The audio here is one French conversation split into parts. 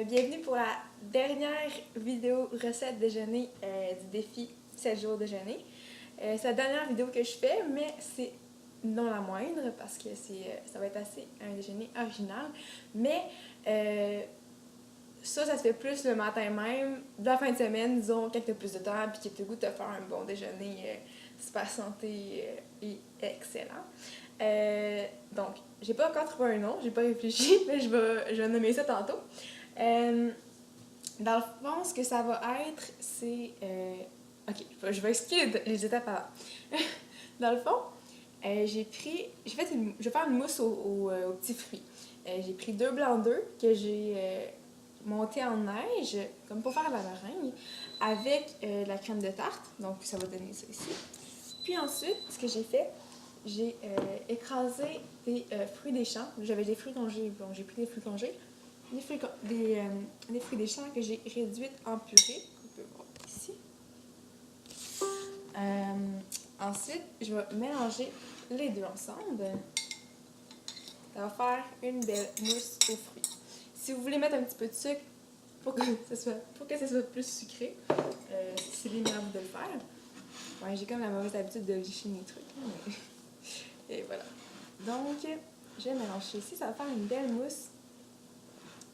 Bienvenue pour la dernière vidéo recette déjeuner du défi 7 jours déjeuner. C'est la dernière vidéo que je fais, mais c'est non la moindre parce que ça va être assez un déjeuner original. Mais ça se fait plus le matin même, de la fin de semaine, disons, quand tu as plus de temps puis que tu as le goût de te faire un bon déjeuner super santé et excellent. Donc, j'ai pas encore trouvé un nom, j'ai pas réfléchi, mais je vais nommer ça tantôt. Dans le fond, ce que ça va être, c'est... ok, je vais expliquer les étapes avant. Dans le fond, je vais faire une mousse aux petits fruits. J'ai pris 2 blancs d'œufs que j'ai monté en neige, comme pour faire la meringue, avec de la crème de tarte, donc ça va donner ça ici. Puis ensuite, ce que j'ai fait, j'ai écrasé des fruits des champs. J'avais des fruits congelés, bon, j'ai pris des fruits congelés. Des fruits des champs que j'ai réduits en purée, qu'on peut voir ici. Ensuite, je vais mélanger les deux ensemble. Ça va faire une belle mousse aux fruits. Si vous voulez mettre un petit peu de sucre pour que ça soit plus sucré, c'est libre à vous de le faire. Ouais, j'ai comme la mauvaise habitude de licher mes trucs. Et voilà. Donc, je vais mélanger ici. Ça va faire une belle mousse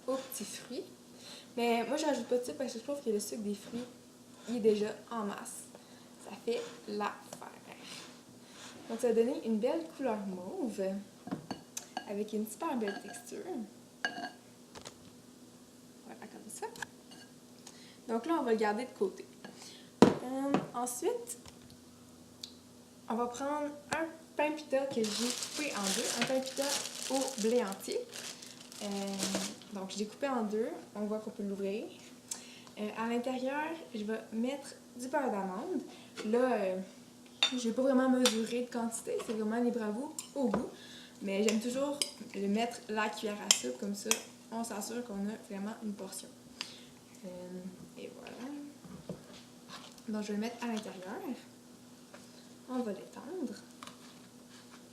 aux petits fruits. Mais moi, je rajoute pas de sucre parce que je trouve que le sucre des fruits, il est déjà en masse. Ça fait l'affaire. Donc, ça va donner une belle couleur mauve avec une super belle texture. Voilà, comme ça. Donc là, on va le garder de côté. Ensuite, on va prendre un pain pita que j'ai coupé en deux, un pain pita au blé entier. Donc, je l'ai coupé en deux. On voit qu'on peut l'ouvrir. À l'intérieur, je vais mettre du beurre d'amande. Là, je n'ai pas vraiment mesuré de quantité. C'est vraiment libre à vous, au goût. Mais j'aime toujours le mettre la cuillère à soupe. Comme ça, on s'assure qu'on a vraiment une portion. Et voilà. Donc, je vais le mettre à l'intérieur. On va l'étendre.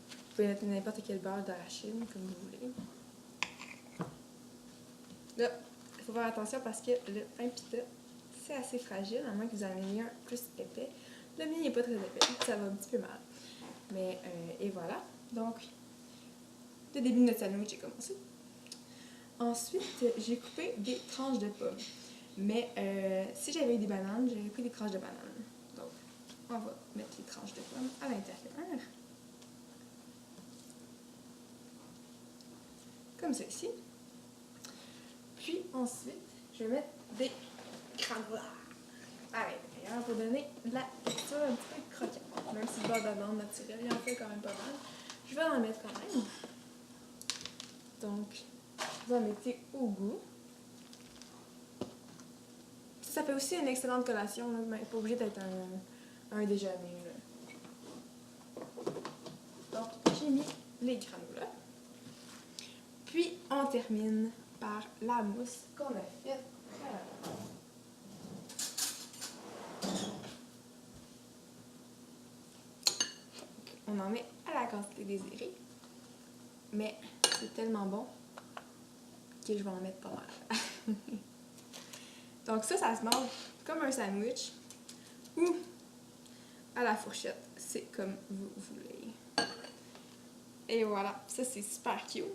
Vous pouvez mettre n'importe quel beurre d'arachide, comme vous voulez. Là, il faut faire attention parce que le pain pita, c'est assez fragile, à moins que vous en ayez un plus épais. Le mien n'est pas très épais, ça va un petit peu mal. Mais, et voilà. Donc, le début de notre sandwich est commencé. Ensuite, j'ai coupé des tranches de pommes. Mais si j'avais eu des bananes, j'aurais pris des tranches de bananes. Donc, on va mettre les tranches de pommes à l'intérieur. Comme ça ici. Puis ensuite, je vais mettre des granola à l'intérieur pour donner de la texture un petit peu croquante. Même si le beurre d'amande naturel, il en fait quand même pas mal. Je vais en mettre quand même. Donc, vous en mettez au goût. Ça fait aussi une excellente collation, là, mais pas obligé d'être un déjeuner. Là. Donc, j'ai mis les granola. Puis, on termine par la mousse qu'on a faite. On en met à la quantité désirée. Mais c'est tellement bon que je vais en mettre pas mal. Donc ça se mange comme un sandwich ou à la fourchette. C'est comme vous voulez. Et voilà, ça c'est super cute.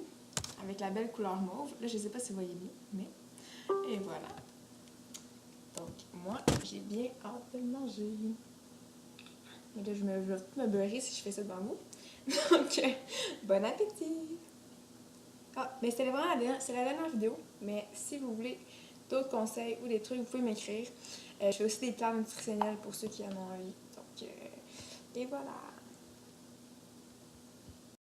Avec la belle couleur mauve. Là, je ne sais pas si vous voyez bien, mais... Et voilà. Donc, moi, j'ai bien hâte de le manger. Mais là, je vais tout me beurrer si je fais ça devant vous. Donc, bon appétit! Ah, mais c'est la dernière vidéo. Mais si vous voulez d'autres conseils ou des trucs, vous pouvez m'écrire. Je fais aussi des plans nutritionnels pour ceux qui en ont envie. Donc, et voilà!